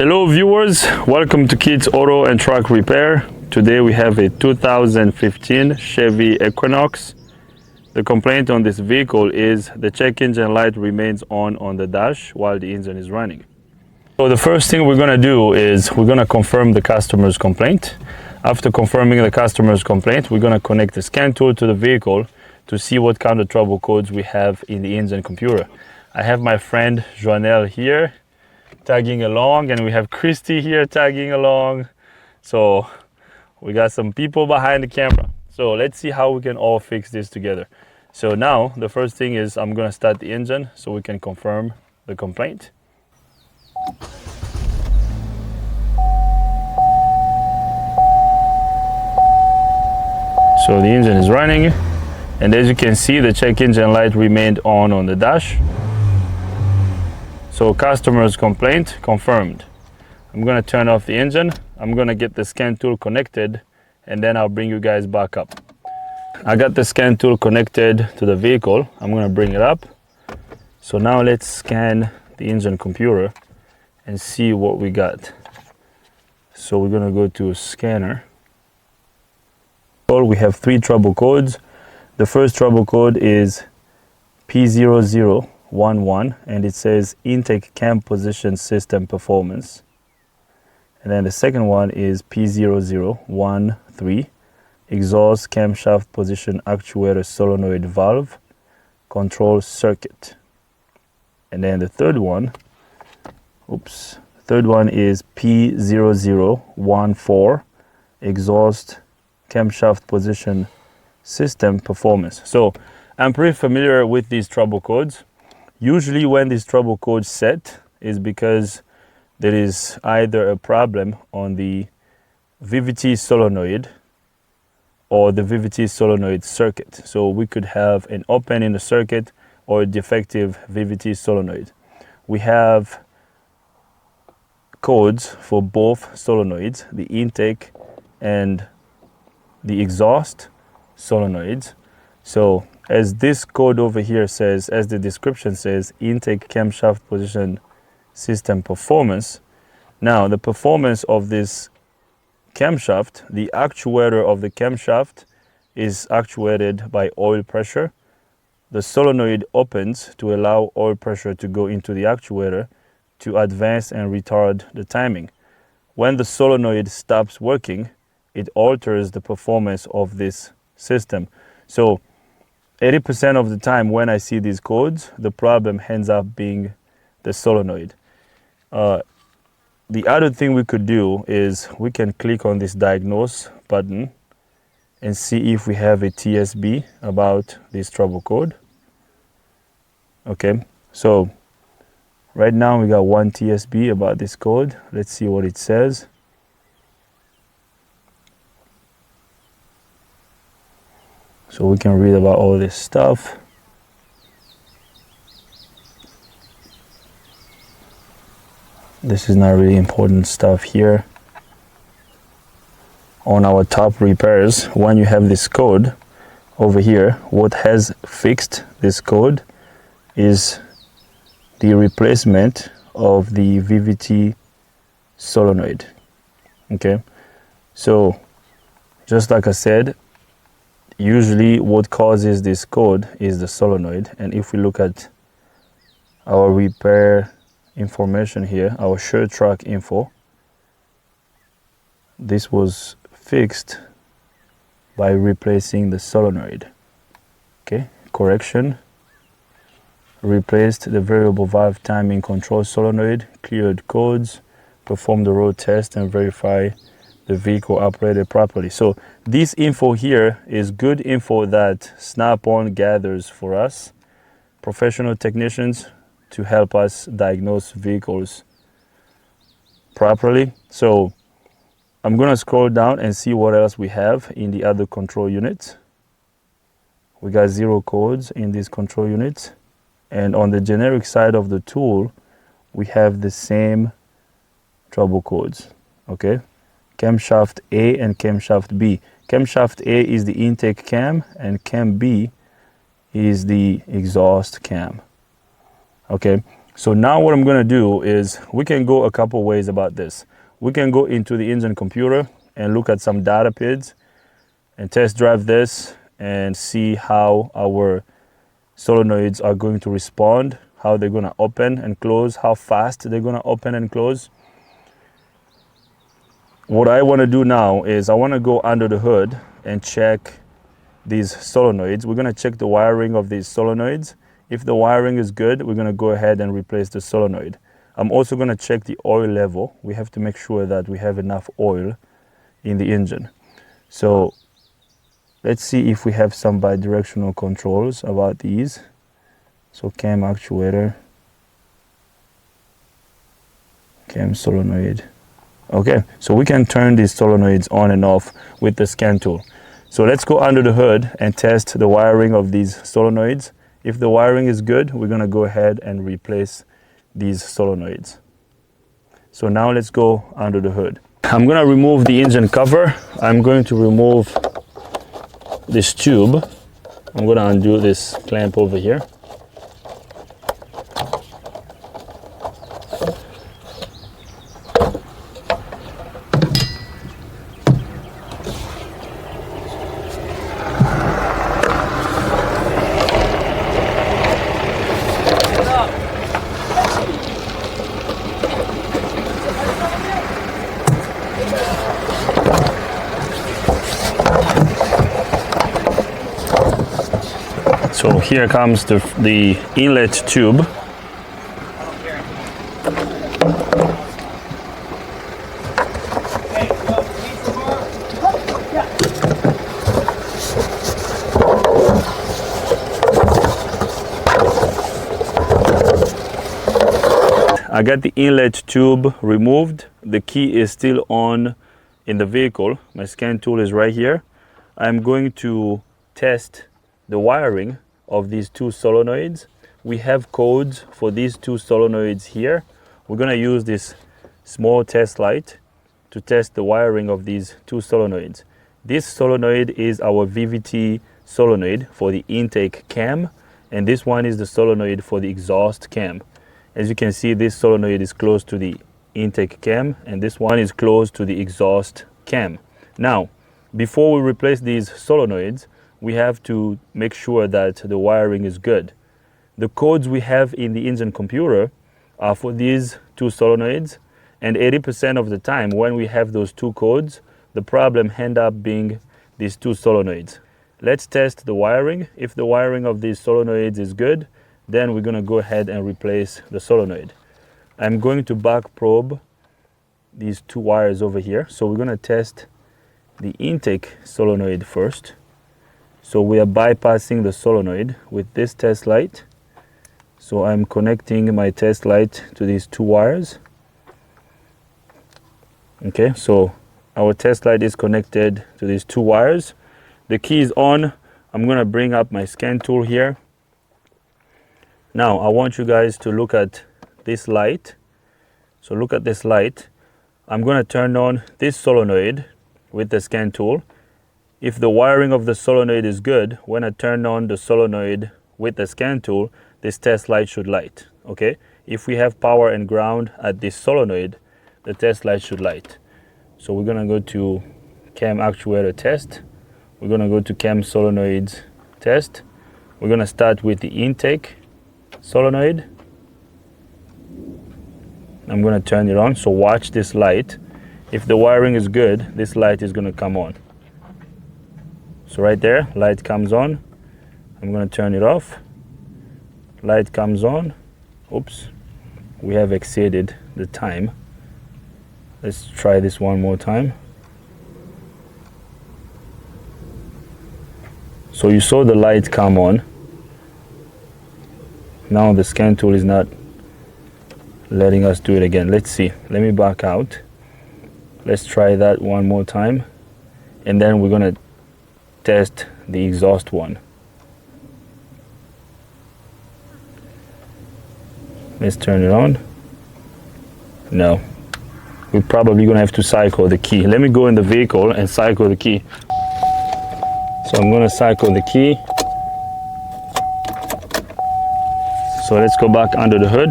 Hello viewers, welcome to Kids Auto and Truck Repair. Today we have a 2015 Chevy Equinox. The complaint on this vehicle is the check engine light remains on the dash while the engine is running. So the first thing we're going to do is we're going to confirm the customer's complaint. After confirming the customer's complaint, we're going to connect the scan tool to the vehicle to see what kind of trouble codes we have in the engine computer. I have my friend Joanelle here tagging along, and we have Christy here tagging along. So we got some people behind the camera. So let's see how we can all fix this together. So now the first thing is I'm going to start the engine so we can confirm the complaint. So the engine is running, and as you can see, the check engine light remained on the dash. So customer's complaint confirmed. I'm going to turn off the engine. I'm going to get the scan tool connected, and then I'll bring you guys back up. I got the scan tool connected to the vehicle. I'm going to bring it up. So now let's scan the engine computer and see what we got. So we're going to go to scanner. We have three trouble codes. The first trouble code is P0011, and it says intake cam position system performance. And then the second one is P0013, exhaust camshaft position actuator solenoid valve control circuit. And then the third one is P0014, exhaust camshaft position system performance. So I'm pretty familiar with these trouble codes. Usually when these trouble codes set is because there is either a problem on the VVT solenoid or the VVT solenoid circuit. So we could have an open in the circuit or a defective VVT solenoid. We have codes for both solenoids, the intake and the exhaust solenoids. So as this code over here says, as the description says, intake camshaft position system performance. Now the performance of this camshaft, the actuator of the camshaft is actuated by oil pressure. The solenoid opens to allow oil pressure to go into the actuator to advance and retard the timing. When the solenoid stops working, it alters the performance of this system. So 80% of the time when I see these codes, the problem ends up being the solenoid. The other thing we could do is we can click on this diagnose button and see if we have a TSB about this trouble code. Okay, so right now we got one TSB about this code. Let's see what it says. So we can read about all this stuff. This is not really important stuff here. On our top repairs, when you have this code over here, what has fixed this code is the replacement of the VVT solenoid. Okay, so just like I said, usually what causes this code is the solenoid. And if we look at our repair information here, our shirt truck info, this was fixed by replacing the solenoid. Okay, correction, replaced the variable valve timing control solenoid, cleared codes, performed the road test, and verify the vehicle operated properly. So this info here is good info that Snap-on gathers for us, professional technicians, to help us diagnose vehicles properly. So I'm going to scroll down and see what else we have in the other control units. We got 0 codes in these control units, and on the generic side of the tool we have the same trouble codes. Okay, camshaft A and camshaft B. Camshaft A is the intake cam, and cam B is the exhaust cam. Okay, So now what I'm going to do is we can go a couple ways about this. We can go into the engine computer and look at some data PIDs and test drive this and see how our solenoids are going to respond, how they're going to open and close, how fast they're going to open and close. What I want to do now is I want to go under the hood and check these solenoids. We're going to check the wiring of these solenoids. If the wiring is good, we're going to go ahead and replace the solenoid. I'm also going to check the oil level. We have to make sure that we have enough oil in the engine. So let's see if we have some bidirectional controls about these. So cam actuator, cam solenoid. Okay, so we can turn these solenoids on and off with the scan tool. So let's go under the hood and test the wiring of these solenoids. If the wiring is good, we're going to go ahead and replace these solenoids. So now let's go under the hood. I'm going to remove the engine cover. I'm going to remove this tube. I'm going to undo this clamp over here. So here comes the inlet tube. I got the inlet tube removed. The key is still on in the vehicle. My scan tool is right here. I'm going to test the wiring of these two solenoids. We have codes for these two solenoids here. We're going to use this small test light to test the wiring of these two solenoids. This solenoid is our VVT solenoid for the intake cam, and this one is the solenoid for the exhaust cam. As you can see, this solenoid is close to the intake cam and this one is close to the exhaust cam. Now, before we replace these solenoids, we have to make sure that the wiring is good. The codes we have in the engine computer are for these two solenoids, and 80% of the time when we have those two codes, the problem ends up being these two solenoids. Let's test the wiring. If the wiring of these solenoids is good, then we're going to go ahead and replace the solenoid. I'm going to back probe these two wires over here. So we're going to test the intake solenoid first. So we are bypassing the solenoid with this test light. So I'm connecting my test light to these two wires. Okay, so our test light is connected to these two wires. The key is on. I'm going to bring up my scan tool here. Now I want you guys to look at this light. So look at this light. I'm going to turn on this solenoid with the scan tool. If the wiring of the solenoid is good, when I turn on the solenoid with the scan tool, this test light should light. Okay, if we have power and ground at this solenoid, the test light should light. So we're going to go to cam actuator test. We're going to go to cam solenoids test. We're going to start with the intake solenoid. I'm going to turn it on. So watch this light. If the wiring is good, this light is going to come on. So right there, light comes on. I'm going to turn it off. Light comes on. Oops, we have exceeded the time. Let's try this one more time. So you saw the light come on. Now the scan tool is not letting us do it again. Let's see. Let me back out. Let's try that one more time. And then we're going to test the exhaust one. Let's turn it on. No. We're probably going to have to cycle the key. Let me go in the vehicle and cycle the key. So I'm going to cycle the key. So let's go back under the hood.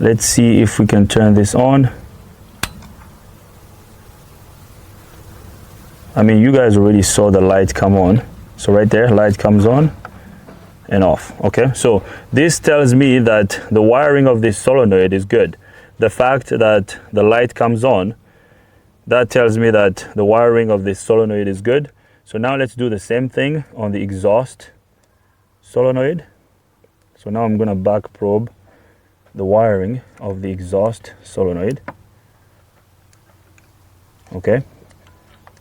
Let's see if we can turn this on. I mean, you guys already saw the light come on. So right there, light comes on and off. Okay, so this tells me that the wiring of this solenoid is good. The fact that the light comes on, that tells me that the wiring of this solenoid is good. So now let's do the same thing on the exhaust solenoid. So now I'm going to back probe the wiring of the exhaust solenoid. Okay,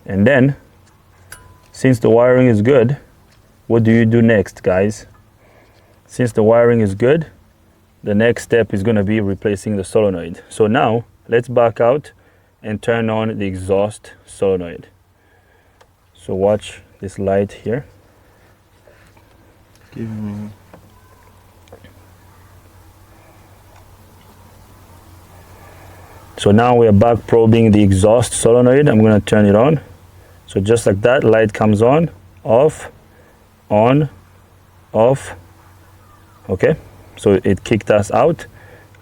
and then since the wiring is good, what do you do next, guys? Since the wiring is good, the next step is going to be replacing the solenoid. So now let's back out and turn on the exhaust solenoid. So watch this light here. Give me. So now we are back probing the exhaust solenoid. I'm going to turn it on. So just like that, light comes on, off, on, off. Okay, so it kicked us out.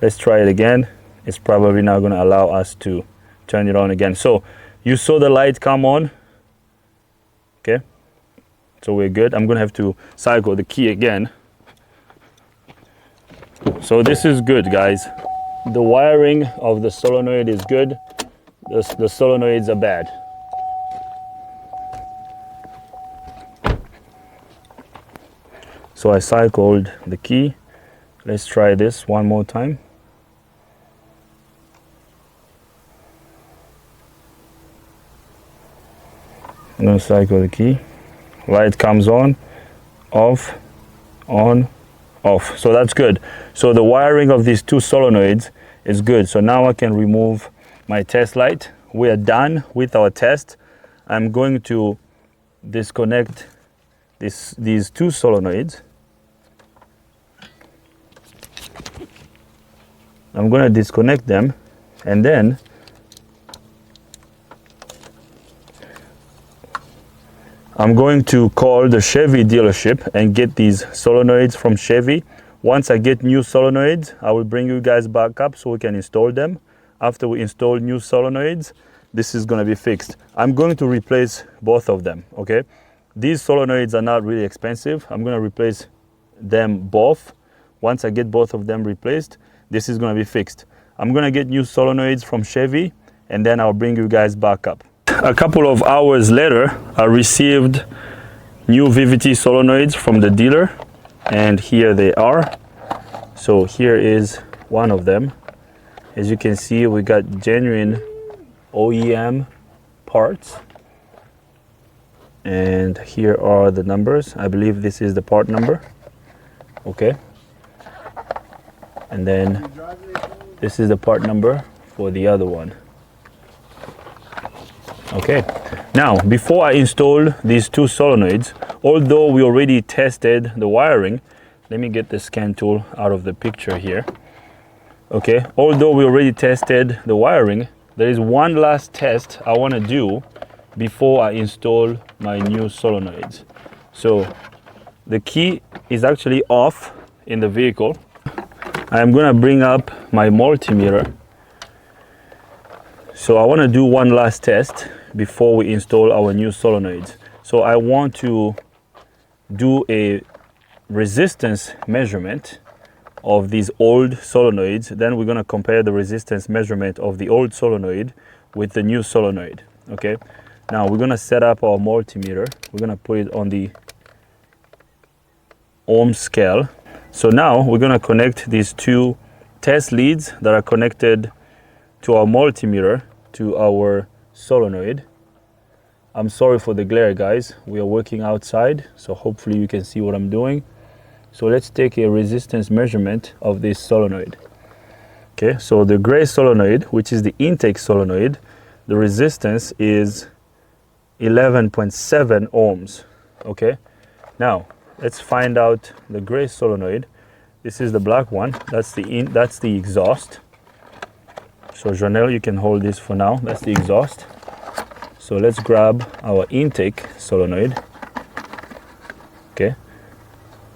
Let's try it again. It's probably not going to allow us to turn it on again. So you saw the light come on. Okay, so we're good. I'm going to have to cycle the key again. So this is good, guys. The wiring of the solenoid is good. The solenoids are bad. So I cycled the key. Let's try this one more time. I'm going to cycle the key. Light comes on, off, on, off. So that's good. So the wiring of these two solenoids is good. So now I can remove my test light. We are done with our test. I'm going to disconnect these two solenoids. I'm going to disconnect them, and then I'm going to call the Chevy dealership and get these solenoids from Chevy. Once I get new solenoids, I will bring you guys back up so we can install them. After we install new solenoids, this is going to be fixed. I'm going to replace both of them, okay? These solenoids are not really expensive. I'm going to replace them both. Once I get both of them replaced, this is going to be fixed. I'm going to get new solenoids from Chevy, and then I'll bring you guys back up. A couple of hours later, I received new VVT solenoids from the dealer, and here they are. So here is one of them. As you can see, we got genuine OEM parts, and here are the numbers. I believe this is the part number. Okay, and then this is the part number for the other one. Okay, now before I install these two solenoids, although we already tested the wiring, let me get the scan tool out of the picture here. Okay, although we already tested the wiring, there is one last test I want to do before I install my new solenoids. So the key is actually off in the vehicle. I'm going to bring up my multimeter. So I want to do one last test before we install our new solenoids. So I want to do a resistance measurement of these old solenoids. Then we're going to compare the resistance measurement of the old solenoid with the new solenoid. Okay, now we're going to set up our multimeter. We're going to put it on the ohm scale. So now we're going to connect these two test leads that are connected to our multimeter to our solenoid. I'm sorry for the glare, guys. We are working outside, so hopefully you can see what I'm doing. So let's take a resistance measurement of this solenoid. Okay, so the gray solenoid, which is the intake solenoid, the resistance is 11.7 ohms. Okay, now let's find out the gray solenoid. This is the black one. That's the exhaust. So Janelle, you can hold this for now. That's the exhaust. So let's grab our intake solenoid. Okay.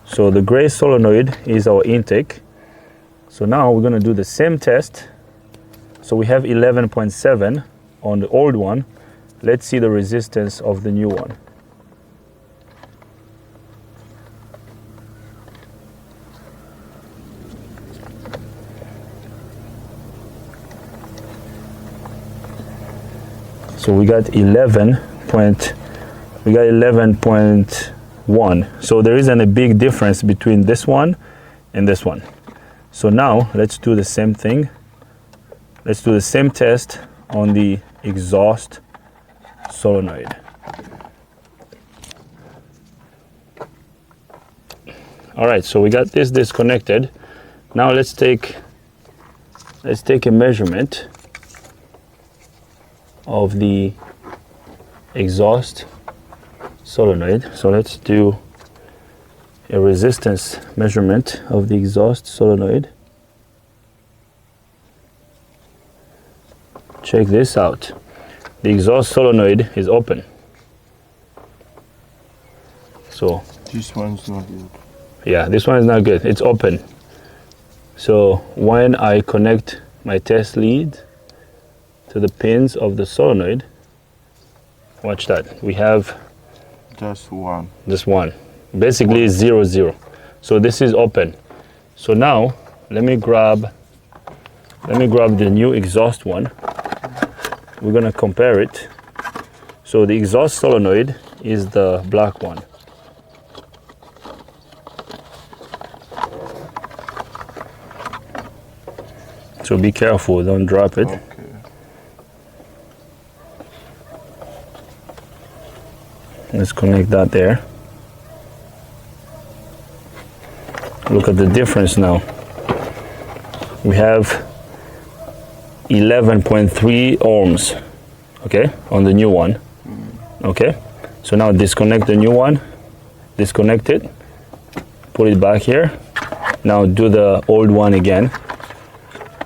So the gray solenoid is our intake. So now we're going to do the same test. So we have 11.7 on the old one. Let's see the resistance of the new one. So we got 11.1. So there isn't a big difference between this one and this one. So now let's do the same thing. Let's do the same test on the exhaust solenoid. All right, so we got this disconnected. Now let's take a measurement of the exhaust solenoid. So let's do a resistance measurement of the exhaust solenoid. Check this out. The exhaust solenoid is open. So this one's not good. Yeah, this one is not good. It's open. So when I connect my test lead to the pins of the solenoid, watch that. We have just one. This one. Basically 0, 0. So this is open. So now let me grab the new exhaust one. We're gonna compare it. So the exhaust solenoid is the black one. So be careful, don't drop it. Okay. Let's connect that there. Look at the difference now. We have 11.3 ohms, okay, on the new one. Okay, so now disconnect the new one, disconnect it, put it back here. Now do the old one again.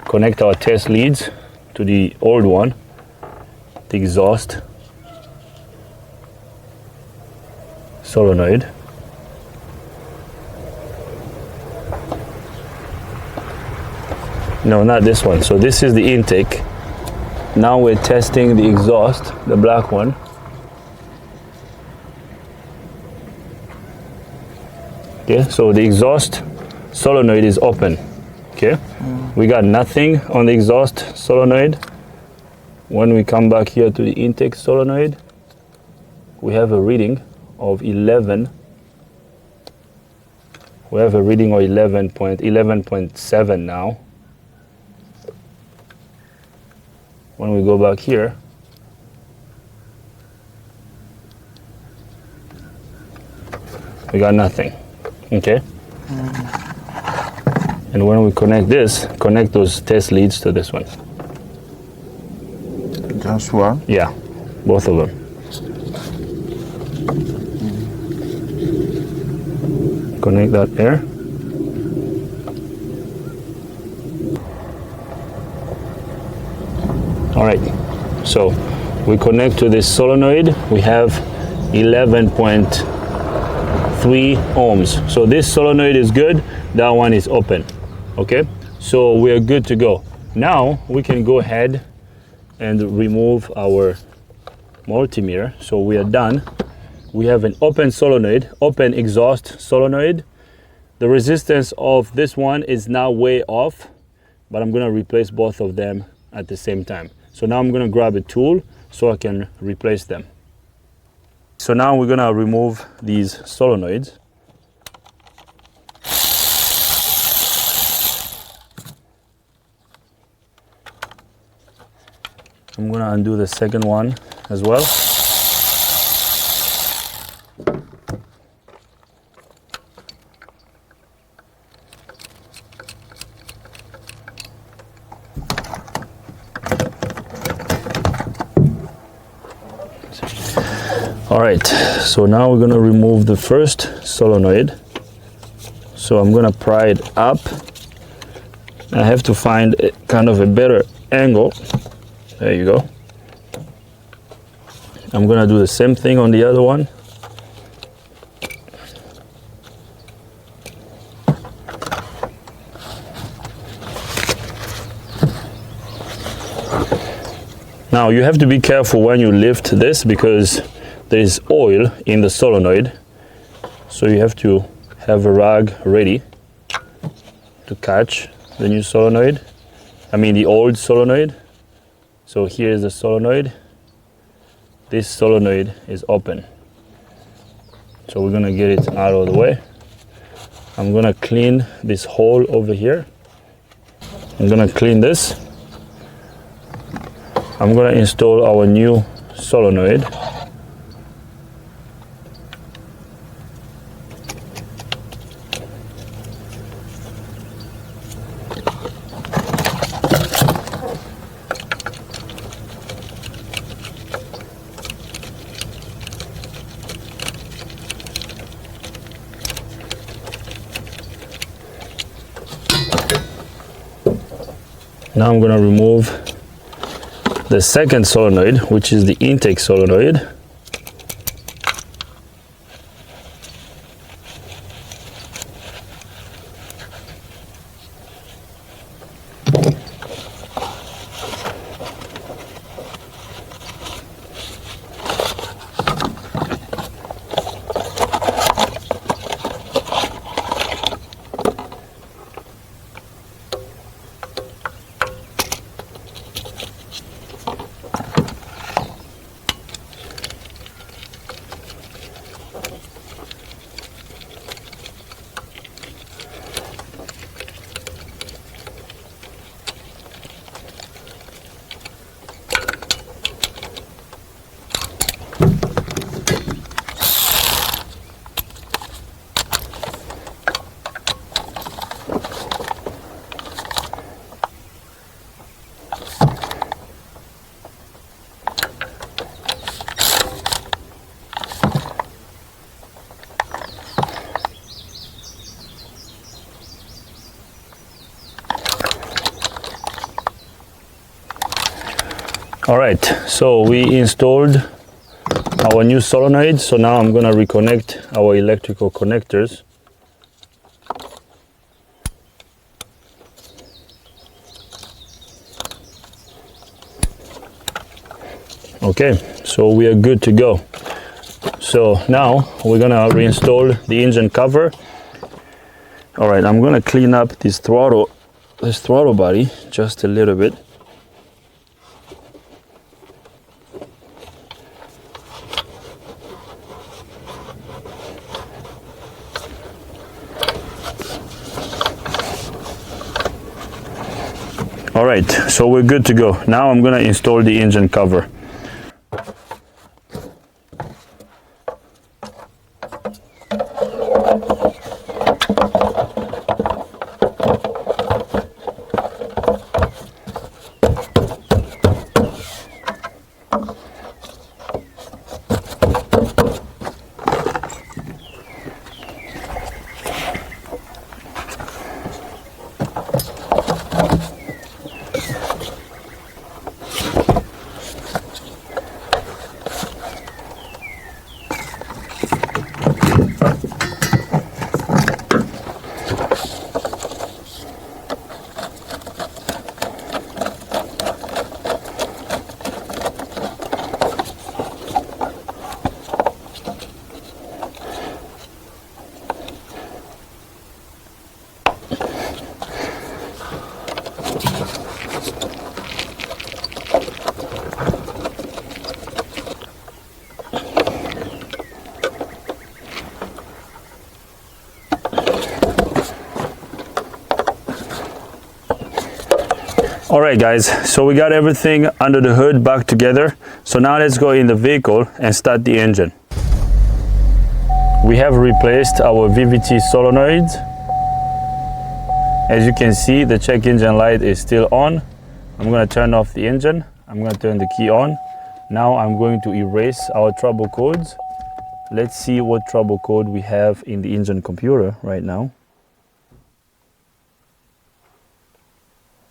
Connect our test leads to the old one, the exhaust solenoid. No, not this one. So this is the intake. Now we're testing the exhaust, the black one. Okay, so the exhaust solenoid is open. Okay, we got nothing on the exhaust solenoid. When we come back here to the intake solenoid, we have a reading of 11. We have a reading of 11.7 now. When we go back here, we got nothing. Okay. And when we connect this, connect those test leads to this one. Just one? Yeah, both of them. Connect that there. All right, so we connect to this solenoid. We have 11.3 ohms. So this solenoid is good, that one is open. Okay, so we're good to go. Now we can go ahead and remove our multimeter. So we are done. We have an open solenoid, open exhaust solenoid. The resistance of this one is now way off, but I'm gonna replace both of them at the same time. So now I'm gonna grab a tool so I can replace them. So now we're gonna remove these solenoids. I'm gonna undo the second one as well. All right, so now we're gonna remove the first solenoid. So I'm gonna pry it up. I have to find kind of a better angle. There you go. I'm gonna do the same thing on the other one. Now you have to be careful when you lift this because there is oil in the solenoid. So you have to have a rag ready to catch the new solenoid. I mean the old solenoid. So here is the solenoid. This solenoid is open. So we're gonna get it out of the way. I'm gonna clean this hole over here. I'm gonna clean this. I'm gonna install our new solenoid. Now I'm gonna remove the second solenoid, which is the intake solenoid. All right, so we installed our new solenoid. So now I'm gonna reconnect our electrical connectors. Okay, so we are good to go. So now we're gonna reinstall the engine cover. All right, I'm gonna clean up this throttle body just a little bit. All right, so we're good to go. Now I'm gonna install the engine cover. All right guys, so we got everything under the hood back together. So now let's go in the vehicle and start the engine. We have replaced our VVT solenoids. As you can see, the check engine light is still on. I'm going to turn off the engine. I'm going to turn the key on. Now I'm going to erase our trouble codes. Let's see what trouble code we have in the engine computer right now.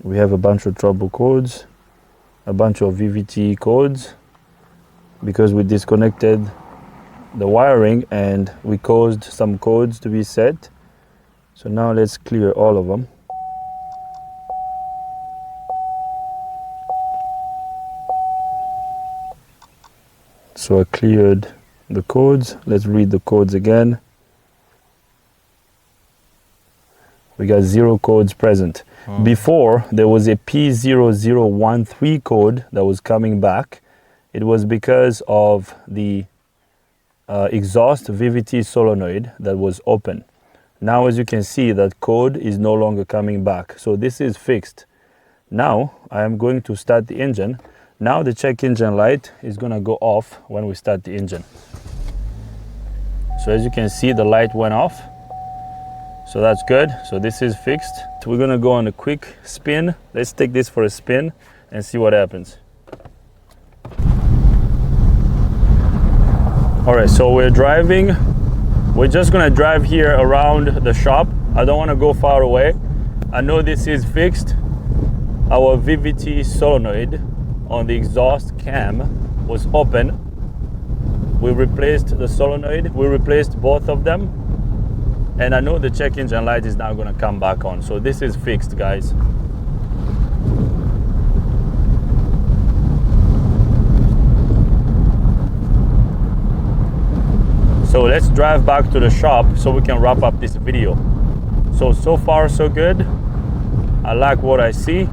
We have a bunch of trouble codes, a bunch of VVT codes, because we disconnected the wiring and we caused some codes to be set. So now let's clear all of them. So I cleared the codes. Let's read the codes again. We got 0 codes present. Before, there was a P0013 code that was coming back. It was because of the exhaust VVT solenoid that was open. Now, as you can see, that code is no longer coming back. So this is fixed. Now, I am going to start the engine. Now the check engine light is going to go off when we start the engine. So as you can see, the light went off. So that's good. So this is fixed. So we're going to go on a quick spin. Let's take this for a spin and see what happens. All right, so we're driving. We're just going to drive here around the shop. I don't want to go far away. I know this is fixed. Our VVT solenoid on the exhaust cam was open. We replaced the solenoid. We replaced both of them. And I know the check engine light is now going to come back on. So this is fixed, guys. So let's drive back to the shop so we can wrap up this video. So far so good. I like what I see.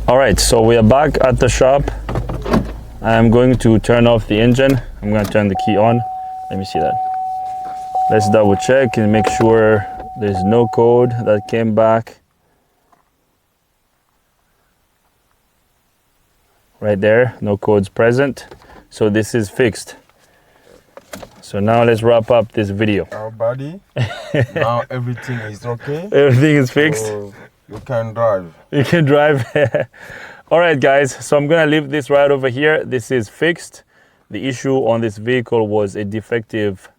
All right, so we are back at the shop. I'm going to turn off the engine. I'm going to turn the key on. Let me see that. Let's double check and make sure there's no code that came back. Right there, no codes present. So this is fixed. So now let's wrap up this video. Our body. Now everything is okay. Everything is fixed. So you can drive. You can drive. All right, guys, so I'm gonna leave this right over here. This is fixed. The issue on this vehicle was a defective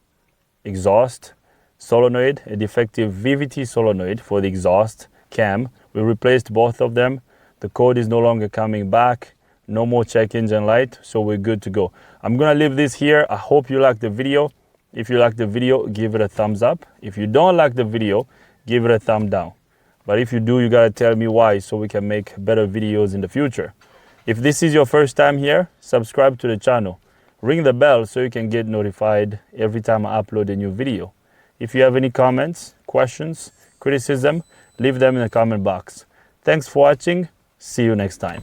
exhaust solenoid, a defective VVT solenoid for the exhaust cam. We replaced both of them. The code is no longer coming back. No more check engine light, so we're good to go. I'm gonna leave this here. I hope you like the video. If you like the video, give it a thumbs up. If you don't like the video, give it a thumb down. But if you do, you gotta tell me why so we can make better videos in the future. If this is your first time here, subscribe to the channel. Ring the bell so you can get notified every time I upload a new video. If you have any comments, questions, criticism, leave them in the comment box. Thanks for watching. See you next time.